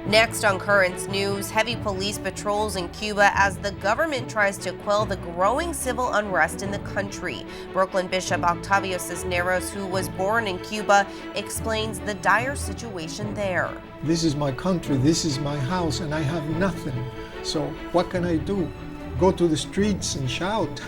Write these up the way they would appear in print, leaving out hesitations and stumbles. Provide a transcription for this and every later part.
Next on Currents News, heavy police patrols in Cuba as the government tries to quell the growing civil unrest in the country. Brooklyn Bishop Ocativo Cisnero, who was born in Cuba, explains the dire situation there. This is my country, this is my house, and I have nothing. So what can I do? Go to the streets and shout?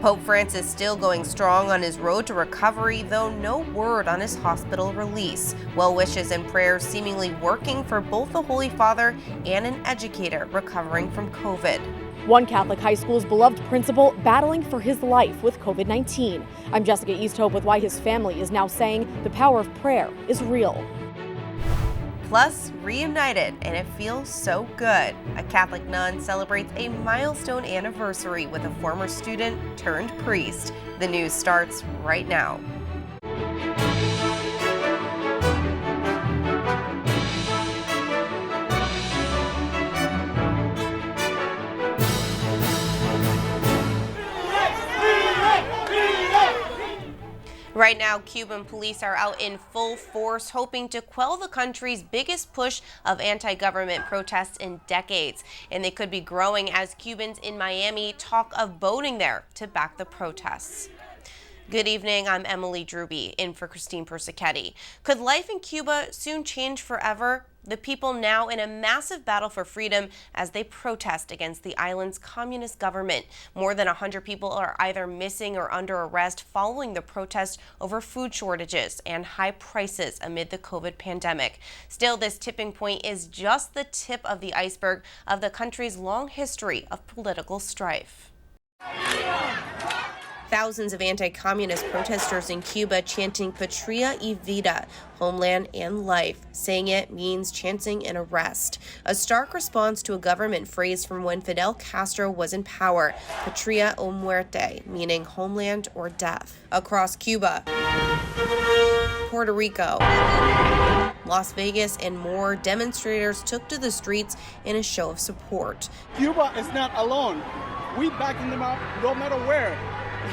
Pope Francis still going strong on his road to recovery, though no word on his hospital release. Well wishes and prayers seemingly working for both the Holy Father and an educator recovering from COVID. One Catholic high school's beloved principal battling for his life with COVID-19. I'm Jessica Easthope with why his family is now saying the power of prayer is real. Plus, reunited, and it feels so good. A Catholic nun celebrates a milestone anniversary with a former student turned priest. The news starts right now. Right now, Cuban police are out in full force, hoping to quell the country's biggest push of anti-government protests in decades. And they could be growing as Cubans in Miami talk of voting there to back the protests. Good evening, I'm GEMILYDROOBY, in for Christine Persichetti. Could life in Cuba soon change forever? The people now in a massive battle for freedom as they protest against the island's communist government. More than 100 people are either missing or under arrest following the protest over food shortages and high prices amid the COVID pandemic. Still, this tipping point is just the tip of the iceberg of the country's long history of political strife. Thousands of anti-communist protesters in Cuba chanting Patria y Vida, homeland and life. Saying it means chanting an arrest. A stark response to a government phrase from when Fidel Castro was in power, Patria o Muerte, meaning homeland or death. Across Cuba, Puerto Rico, Las Vegas, and more, demonstrators took to the streets in a show of support. Cuba is not alone. We backing them up no matter where.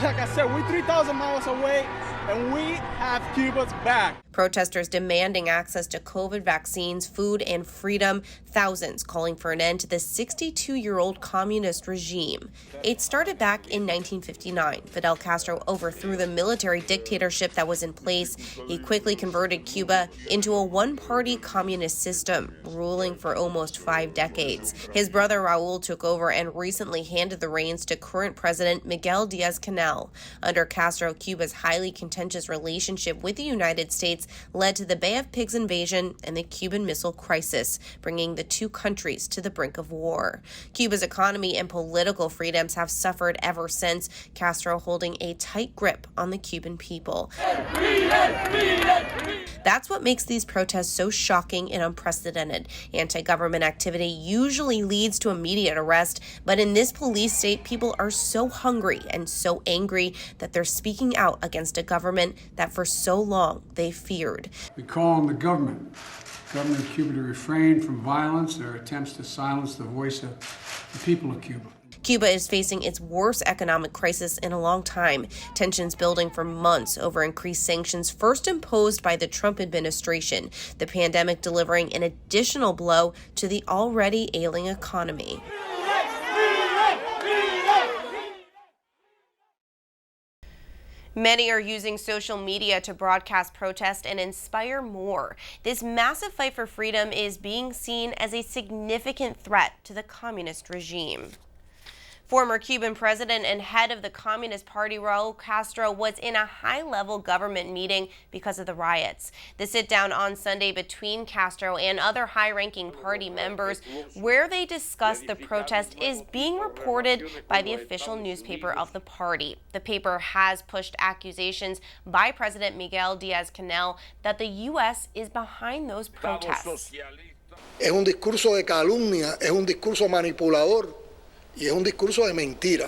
Like I said, we're 3,000 miles away, and we have Cuba's back. Protesters demanding access to COVID vaccines, food, and freedom. Thousands calling for an end to the 62-year-old communist regime. It started back in 1959. Fidel Castro overthrew the military dictatorship that was in place. He quickly converted Cuba into a one-party communist system, ruling for almost 5 decades. His brother Raul took over and recently handed the reins to current President Miguel Diaz-Canel. Under Castro, Cuba's highly contentious relationship with the United States led to the Bay of Pigs invasion and the Cuban Missile Crisis, bringing the two countries to the brink of war. Cuba's economy and political freedoms have suffered ever since, Castro holding a tight grip on the Cuban people. That's what makes these protests so shocking and unprecedented. Anti-government activity usually leads to immediate arrest, but in this police state, people are so hungry and so angry that they're speaking out against a government that for so long they feared. We call on the government of Cuba to refrain from violence, their attempts to silence the voice of the people of Cuba. Cuba is facing its worst economic crisis in a long time. Tensions building for months over increased sanctions first imposed by the Trump administration. The pandemic delivering an additional blow to the already ailing economy. Many are using social media to broadcast protest and inspire more. This massive fight for freedom is being seen as a significant threat to the communist regime. Former Cuban president and head of the Communist Party, Raul Castro, was in a high-level government meeting because of the riots. The sit-down on Sunday between Castro and other high-ranking party members, where they discussed the protest, is being reported by the official newspaper of the party. The paper has pushed accusations by President Miguel Diaz-Canel that the U.S. is behind those protests. Es un discurso de calumnia, es un discurso manipulador. Y es un discurso de mentira.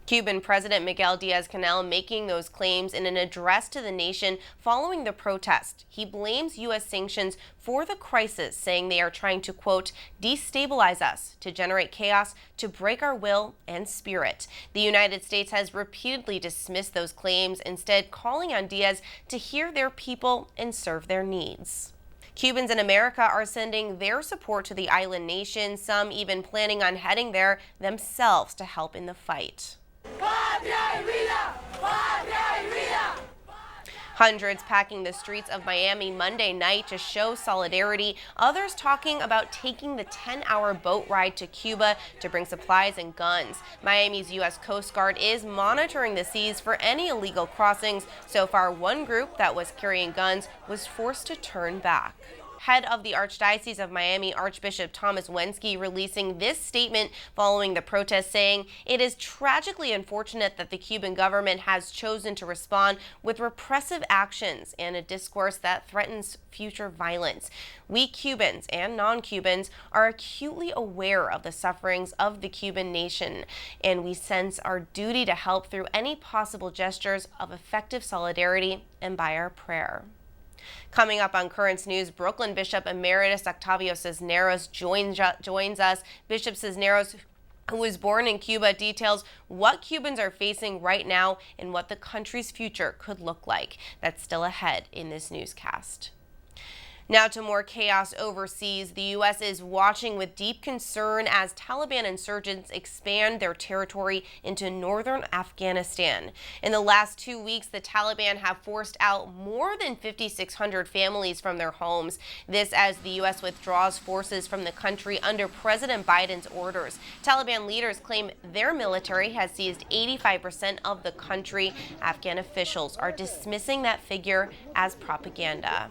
Cuban President Miguel Diaz-Canel making those claims in an address to the nation following the protest. He blames U.S. sanctions for the crisis, saying they are trying to, quote, destabilize us, to generate chaos, to break our will and spirit. The United States has repeatedly dismissed those claims, instead calling on Diaz to hear their people and serve their needs. Cubans in America are sending their support to the island nation, some even planning on heading there themselves to help in the fight. Hundreds packing the streets of Miami Monday night to show solidarity, others talking about taking the 10-hour boat ride to Cuba to bring supplies and guns. Miami's U.S. Coast Guard is monitoring the seas for any illegal crossings. So far, one group that was carrying guns was forced to turn back. Head of the Archdiocese of Miami, Archbishop Thomas Wensky, releasing this statement following the protest, saying it is tragically unfortunate that the Cuban government has chosen to respond with repressive actions and a discourse that threatens future violence. We Cubans and non-Cubans are acutely aware of the sufferings of the Cuban nation, and we sense our duty to help through any possible gestures of effective solidarity and by our prayer. Coming up on Currents News, Brooklyn Bishop Emeritus Ocativo Cisnero joins us. Bishop Cisnero, who was born in Cuba, details what Cubans are facing right now and what the country's future could look like. That's still ahead in this newscast. Now to more chaos overseas. The U.S. is watching with deep concern as Taliban insurgents expand their territory into northern Afghanistan. In the last 2 weeks, the Taliban have forced out more than 5,600 families from their homes. This as the U.S. withdraws forces from the country under President Biden's orders. Taliban leaders claim their military has seized 85% of the country. Afghan officials are dismissing that figure as propaganda.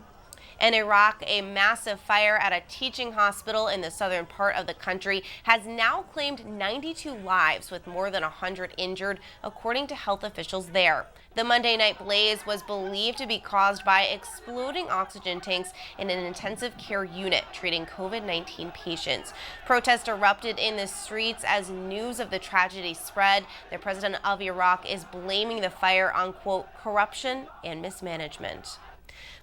In Iraq, a massive fire at a teaching hospital in the southern part of the country has now claimed 92 lives with more than 100 injured, according to health officials there. The Monday night blaze was believed to be caused by exploding oxygen tanks in an intensive care unit treating COVID-19 patients. Protests erupted in the streets as news of the tragedy spread. The president of Iraq is blaming the fire on, quote, corruption and mismanagement.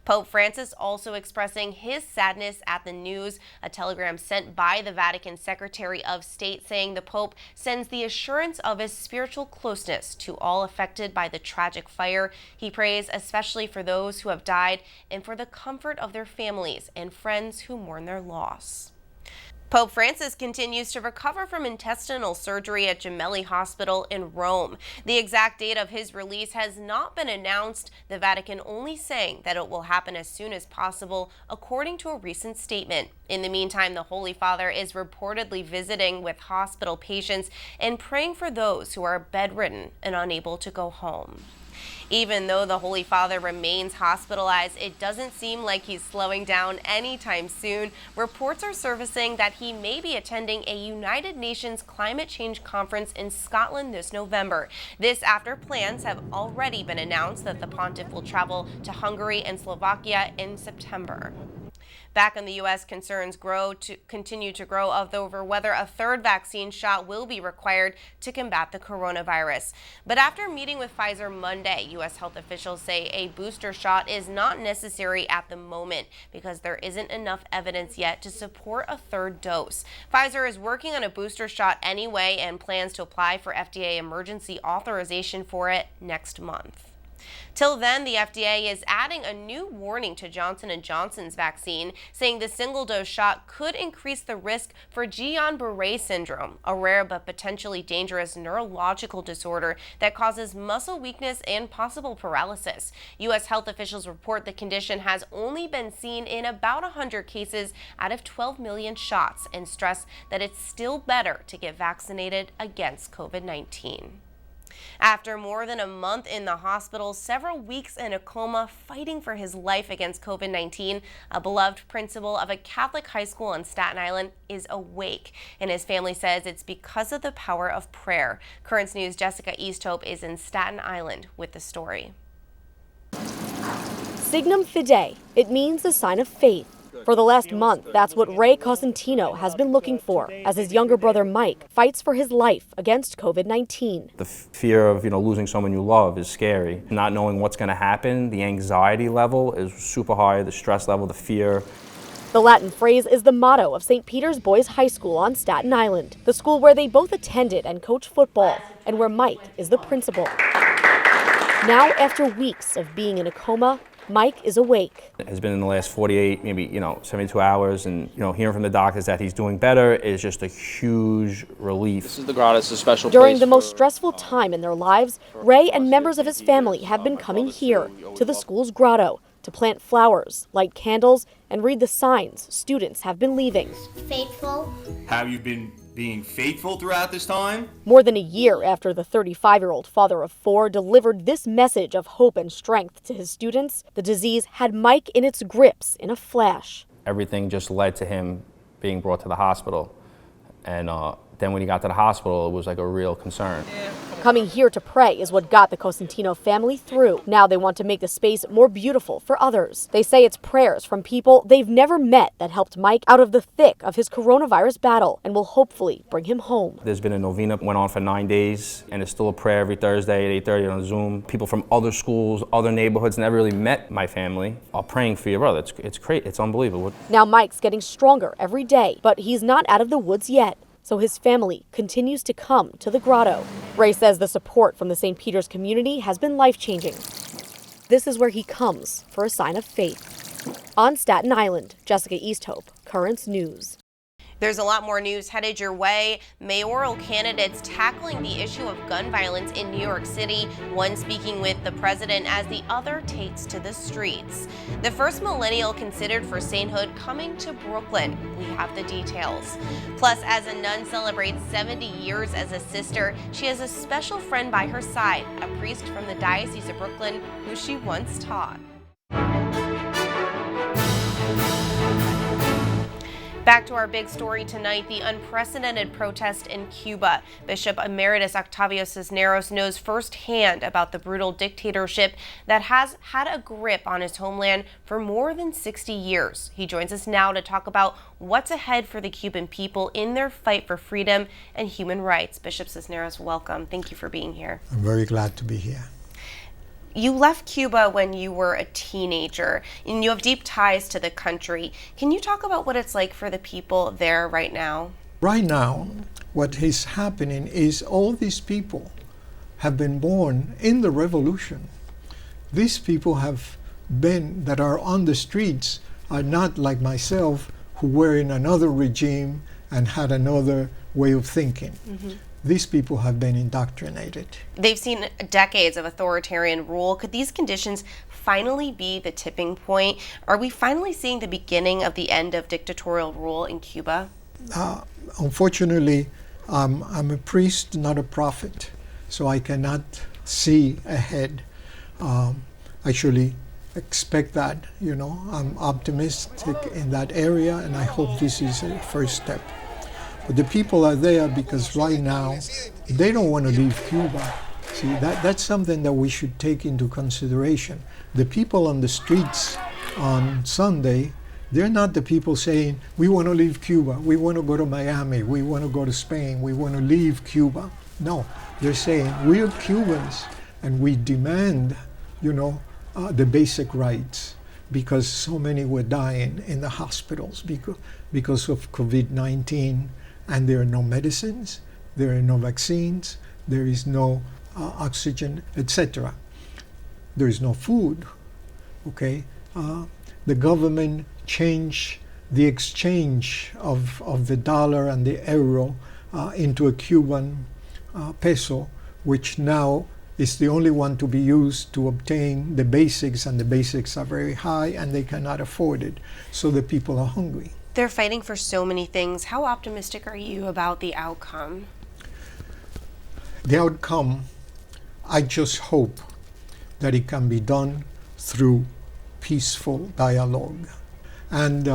Pope Francis also expressing his sadness at the news, a telegram sent by the Vatican Secretary of State saying the Pope sends the assurance of his spiritual closeness to all affected by the tragic fire. He prays especially for those who have died and for the comfort of their families and friends who mourn their loss. Pope Francis continues to recover from intestinal surgery at Gemelli Hospital in Rome. The exact date of his release has not been announced, the Vatican only saying that it will happen as soon as possible, according to a recent statement. In the meantime, the Holy Father is reportedly visiting with hospital patients and praying for those who are bedridden and unable to go home. Even though the Holy Father remains hospitalized, it doesn't seem like he's slowing down anytime soon. Reports are surfacing that he may be attending a United Nations climate change conference in Scotland this November. This after plans have already been announced that the pontiff will travel to Hungary and Slovakia in September. Back in the U.S., concerns continue to grow over whether a third vaccine shot will be required to combat the coronavirus. But after meeting with Pfizer Monday, U.S. health officials say a booster shot is not necessary at the moment because there isn't enough evidence yet to support a third dose. Pfizer is working on a booster shot anyway and plans to apply for FDA emergency authorization for it next month. Till then, the FDA is adding a new warning to Johnson & Johnson's vaccine, saying the single-dose shot could increase the risk for Guillain-Barré syndrome, a rare but potentially dangerous neurological disorder that causes muscle weakness and possible paralysis. U.S. health officials report the condition has only been seen in about 100 cases out of 12 million shots and stress that it's still better to get vaccinated against COVID-19. After more than a month in the hospital, several weeks in a coma, fighting for his life against COVID-19, a beloved principal of a Catholic high school on Staten Island is awake, and his family says it's because of the power of prayer. Currents News' Jessica Easthope is in Staten Island with the story. Signum Fidei. It means a sign of faith. For the last month, that's what Ray Cosentino has been looking for as his younger brother Mike fights for his life against COVID-19. The fear of, losing someone you love is scary. Not knowing what's going to happen, the anxiety level is super high, the stress level, the fear. The Latin phrase is the motto of St. Peter's Boys High School on Staten Island, the school where they both attended and coach football, and where Mike is the principal. Now, after weeks of being in a coma, Mike is awake. It has been in the last 48, maybe 72 hours, and hearing from the doctors that he's doing better is just a huge relief. This is the grotto. It's a special During place the most stressful time in their lives, Ray and members of his family have been coming here to the school's grotto to plant flowers, light candles, and read the signs students have been leaving. Faithful. Have you been being faithful throughout this time? More than a year after the 35-year-old father of 4 delivered this message of hope and strength to his students, the disease had Mike in its grips in a flash. Everything just led to him being brought to the hospital. And then when he got to the hospital, it was like a real concern. Coming here to pray is what got the Cosentino family through. Now they want to make the space more beautiful for others. They say it's prayers from people they've never met that helped Mike out of the thick of his coronavirus battle and will hopefully bring him home. There's been a novena, went on for 9 days, and it's still a prayer every Thursday at 8:30 on Zoom. People from other schools, other neighborhoods, never really met my family, are praying for your brother. It's great, it's unbelievable. Now Mike's getting stronger every day, but he's not out of the woods yet. So his family continues to come to the grotto. Ray says the support from the St. Peter's community has been life-changing. This is where he comes for a sign of faith. On Staten Island, Jessica Easthope, Currents News. There's a lot more news headed your way. Mayoral candidates tackling the issue of gun violence in New York City, one speaking with the president as the other takes to the streets. The first millennial considered for sainthood coming to Brooklyn. We have the details. Plus, as a nun celebrates 70 years as a sister, she has a special friend by her side, a priest from the Diocese of Brooklyn who she once taught. Back to our big story tonight, the unprecedented protest in Cuba. Bishop Emeritus Ocativo Cisnero knows firsthand about the brutal dictatorship that has had a grip on his homeland for more than 60 years. He joins us now to talk about what's ahead for the Cuban people in their fight for freedom and human rights. Bishop Cisnero, welcome. Thank you for being here. I'm very glad to be here. You left Cuba when you were a teenager, and you have deep ties to the country. Can you talk about what it's like for the people there right now? Right now, what is happening is all these people have been born in the revolution. These people that are on the streets are not like myself, who were in another regime and had another way of thinking. Mm-hmm. These people have been indoctrinated. They've seen decades of authoritarian rule. Could these conditions finally be the tipping point? Are we finally seeing the beginning of the end of dictatorial rule in Cuba? Unfortunately, I'm a priest, not a prophet, so I cannot see ahead. Actually, expect that, I'm optimistic in that area, and I hope this is a first step. But the people are there because right now they don't want to leave Cuba. See, that's something that we should take into consideration. The people on the streets on Sunday, they're not the people saying, we want to leave Cuba, we want to go to Miami, we want to go to Spain, we want to leave Cuba. No, they're saying, we're Cubans and we demand, the basic rights, because so many were dying in the hospitals because of COVID-19. And there are no medicines, there are no vaccines, there is no oxygen, etc. There is no food, okay? The government changed the exchange of the dollar and the euro into a Cuban peso, which now is the only one to be used to obtain the basics, and the basics are very high and they cannot afford it. So the people are hungry. They're fighting for so many things. How optimistic are you about the outcome? The outcome, I just hope that it can be done through peaceful dialogue. And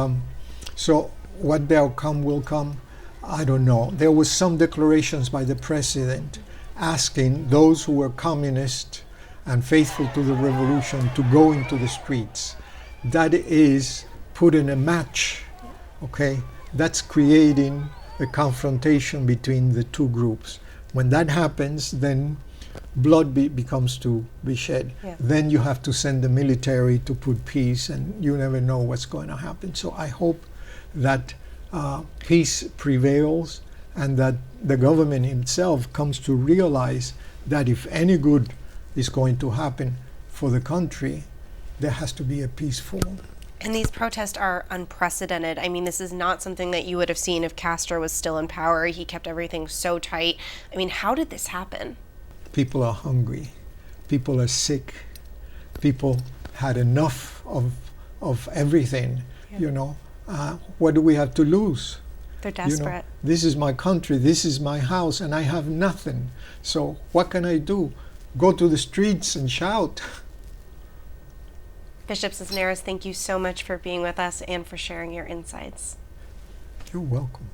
so what the outcome will come, I don't know. There was some declarations by the president asking those who were communist and faithful to the revolution to go into the streets. That is putting a match. Okay, that's creating a confrontation between the two groups. When that happens, then blood becomes to be shed. Yeah. Then you have to send the military to put peace, and you never know what's going to happen. So I hope that peace prevails, and that the government itself comes to realize that if any good is going to happen for the country, there has to be a peaceful. And these protests are unprecedented. I mean, this is not something that you would have seen if Castro was still in power. He kept everything so tight. I mean, how did this happen? People are hungry. People are sick. People had enough of everything, you know. What do we have to lose? They're desperate. You know, this is my country, this is my house, and I have nothing. So what can I do? Go to the streets and shout. Bishop Cisnero, thank you so much for being with us and for sharing your insights. You're welcome.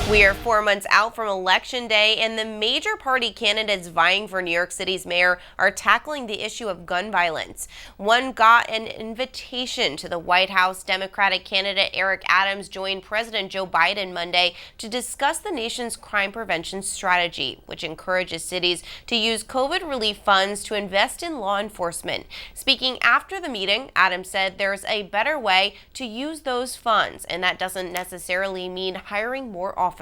We are 4 months out from Election Day, and the major party candidates vying for New York City's mayor are tackling the issue of gun violence. One got an invitation to the White House. Democratic candidate Eric Adams joined President Joe Biden Monday to discuss the nation's crime prevention strategy, which encourages cities to use COVID relief funds to invest in law enforcement. Speaking after the meeting, Adams said there's a better way to use those funds, and that doesn't necessarily mean hiring more officers.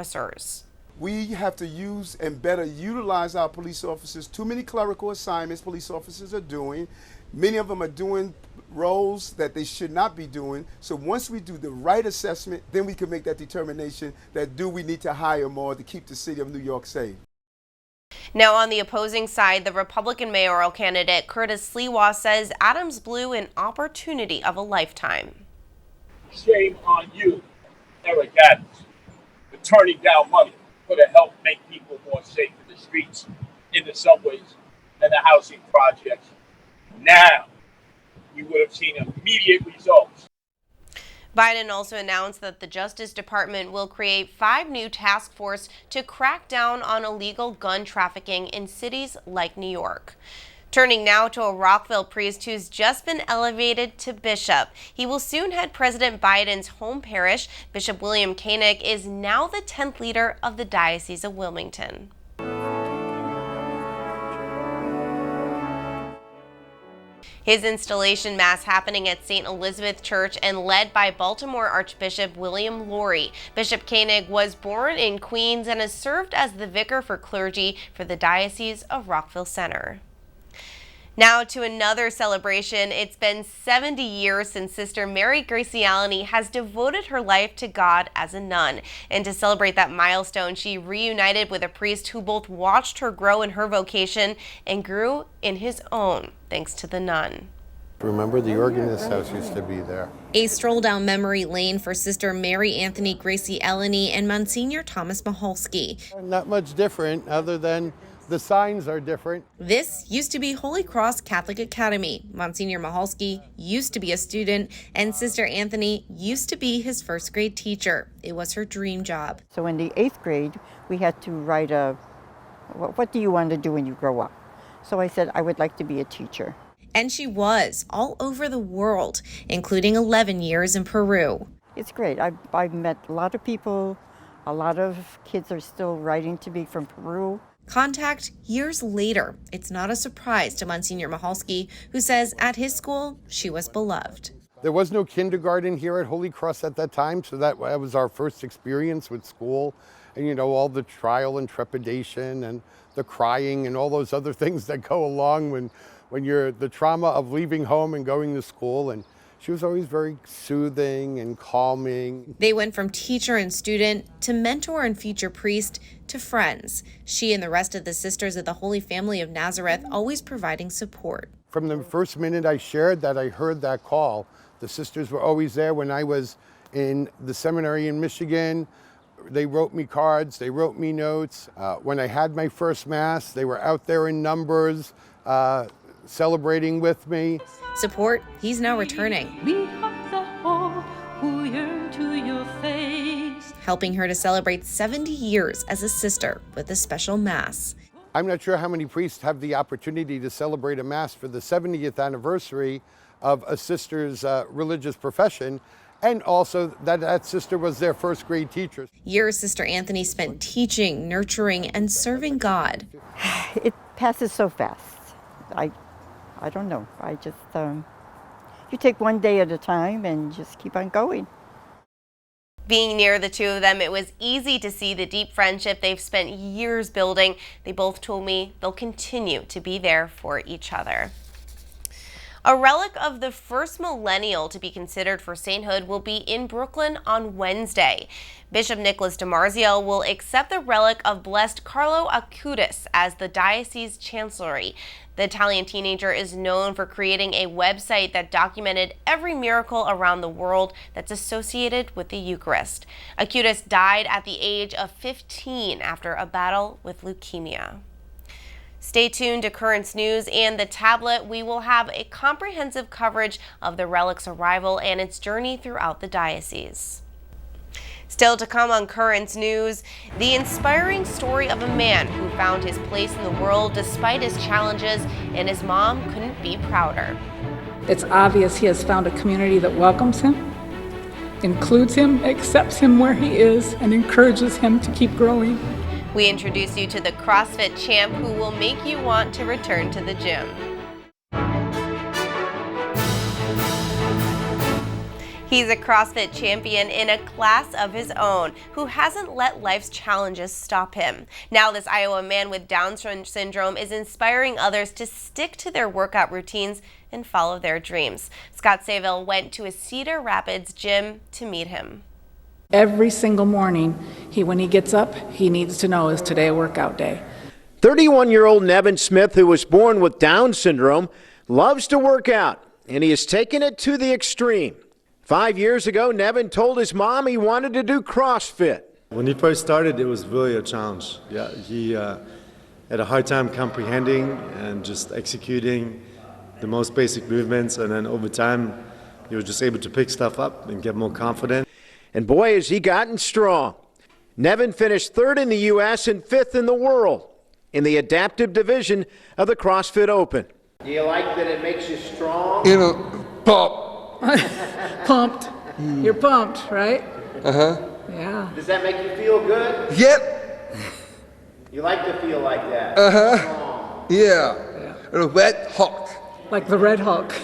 We have to use and better utilize our police officers. Too many clerical assignments police officers are doing. Many of them are doing roles that they should not be doing. So once we do the right assessment, then we can make that determination that do we need to hire more to keep the city of New York safe. Now, on the opposing side, the Republican mayoral candidate Curtis Sliwa says Adams blew an opportunity of a lifetime. Shame on you, Eric Adams, for turning down money to help make people more safe in the streets, in the subways, and the housing projects. Now, we would have seen immediate results. Biden also announced that the Justice Department will create 5 new task forces to crack down on illegal gun trafficking in cities like New York. Turning now to a Rockville priest who's just been elevated to bishop. He will soon head President Biden's home parish. Bishop William KOENIG is now the 10th leader of the Diocese of Wilmington. His installation mass happening at St. Elizabeth Church and led by Baltimore Archbishop William Lori. Bishop KOENIG was born in Queens and has served as the vicar for clergy for the Diocese of Rockville Center. Now to another celebration. It's been 70 years since Sister Mary GRACYALNY has devoted her life to God as a nun. And to celebrate that milestone, she reunited with a priest who both watched her grow in her vocation and grew in his own, thanks to the nun. Remember, the organist house used to be there. A stroll down memory lane for Sister Mary Anthony GRACYALNY and Monsignor Thomas Mahalski. Not much different other than the signs are different. This used to be Holy Cross Catholic Academy. Monsignor Mahalski used to be a student, and Sister Anthony used to be his first grade teacher. It was her dream job. So in the 8th grade, we had to write what do you want to do when you grow up? So I said, I would like to be a teacher. And she was all over the world, including 11 years in Peru. It's great. I've met a lot of people. A lot of kids are still writing to me from Peru. Contact years later. It's not a surprise to Monsignor Mahalski, who says at his school, she was beloved. There was no kindergarten here at Holy Cross at that time, so that was our first experience with school. And, you know, all the trial and trepidation and the crying and all those other things that go along when you're the trauma of leaving home and going to school. And she was always very soothing and calming. They went from teacher and student to mentor and future priest to friends. She and the rest of the sisters of the Holy Family of Nazareth always providing support. From the first minute I shared that, I heard that call. The sisters were always there when I was in the seminary in Michigan. They wrote me cards, they wrote me notes. When I had my first Mass, they were out there in numbers, celebrating with me. Support, he's now returning. We have the hope who yearn to your face. Helping her to celebrate 70 years as a sister with a special Mass. I'm not sure how many priests have the opportunity to celebrate a Mass for the 70th anniversary of a sister's religious profession, and also that sister was their first grade teacher. Years Sister Anthony spent teaching, nurturing, and serving God. It passes so fast. I don't know. I just, you take one day at a time and just keep on going. Being near the two of them, it was easy to see the deep friendship they've spent years building. They both told me they'll continue to be there for each other. A relic of the first millennial to be considered for sainthood will be in Brooklyn on Wednesday. Bishop Nicholas DiMarzio will accept the relic of Blessed Carlo Acutis as the diocese chancellery. The Italian teenager is known for creating a website that documented every miracle around the world that's associated with the Eucharist. Acutis died at the age of 15 after a battle with leukemia. Stay tuned to Currents News and the tablet. We will have a comprehensive coverage of the relic's arrival and its journey throughout the diocese. Still to come on Currents News, the inspiring story of a man who found his place in the world despite his challenges, and his mom couldn't be prouder. It's obvious he has found a community that welcomes him, includes him, accepts him where he is, and encourages him to keep growing. We introduce you to the CrossFit champ who will make you want to return to the gym. He's a CrossFit champion in a class of his own who hasn't let life's challenges stop him. Now this Iowa man with Down syndrome is inspiring others to stick to their workout routines and follow their dreams. Scott Sayville went to a Cedar Rapids gym to meet him. Every single morning, when he gets up, he needs to know, is today a workout day? 31-year-old Nevin Smith, who was born with Down syndrome, loves to work out, and he has taken it to the extreme. 5 years ago, Nevin told his mom he wanted to do CrossFit. When he first started, it was really a challenge. Yeah, he had a hard time comprehending and just executing the most basic movements, and then over time, he was just able to pick stuff up and get more confident. And boy, has he gotten strong. Nevin finished 3rd in the U.S. and 5th in the world in the adaptive division of the CrossFit Open. Do you like that it makes you strong? Pumped. You're pumped, right? Uh-huh. Yeah. Does that make you feel good? Yep. You like to feel like that? Uh-huh. Yeah. The Red Hulk. Like the Red Hulk.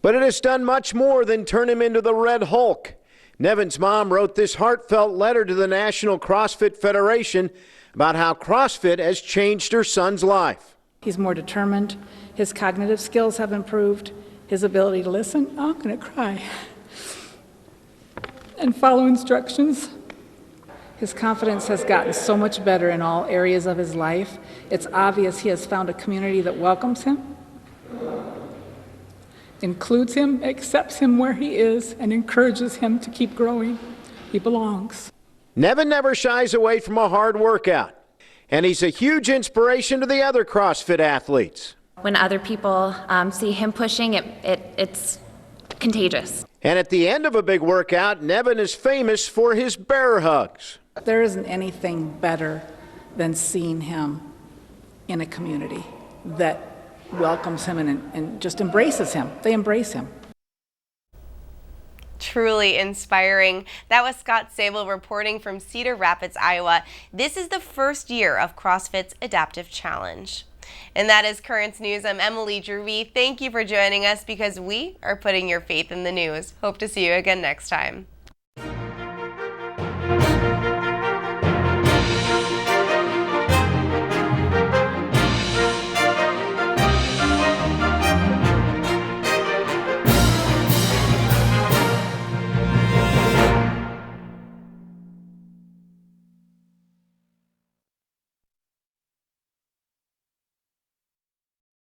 But it has done much more than turn him into the Red Hulk. Nevin's mom wrote this heartfelt letter to the National CrossFit Federation about how CrossFit has changed her son's life. He's more determined. His cognitive skills have improved. His ability to listen, oh, I'm going to cry, and follow instructions. His confidence has gotten so much better in all areas of his life. It's obvious he has found a community that welcomes him, includes him, accepts him where he is, and encourages him to keep growing. He belongs. Nevin never shies away from a hard workout, and he's a huge inspiration to the other CrossFit athletes. When other people see him pushing, it's contagious. And at the end of a big workout, Nevin is famous for his bear hugs. There isn't anything better than seeing him in a community that welcomes him and just embraces him. They embrace him. Truly inspiring. That was Scott Sayville reporting from Cedar Rapids, Iowa. This is the first year of CrossFit's Adaptive Challenge. And that is Currents News. I'm Emily Drooby. Thank you for joining us because we are putting your faith in the news. Hope to see you again next time.